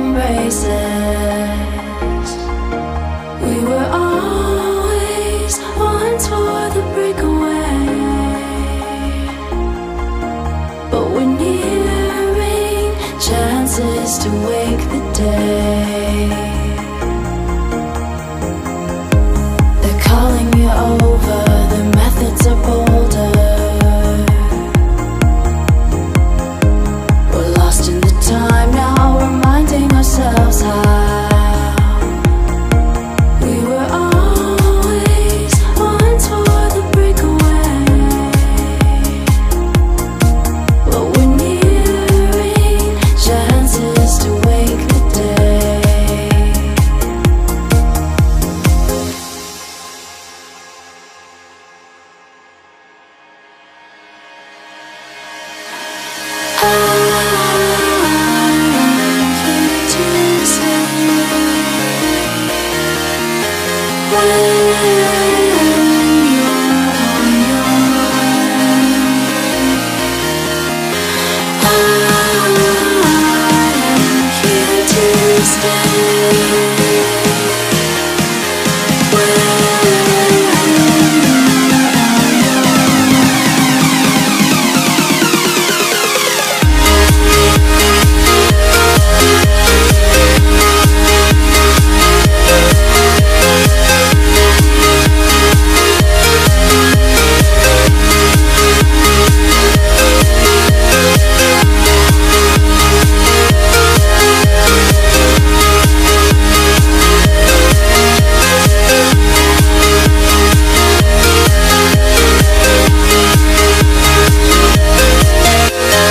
embraces. We were always one for the breakaway, but we're nearing chances to wake the day. They're calling you over, the methods are bolder. We're lost in the time now, reminding ourselves how we were always one for the breakaway, but we're nearing chances to wake the day. I'm here to say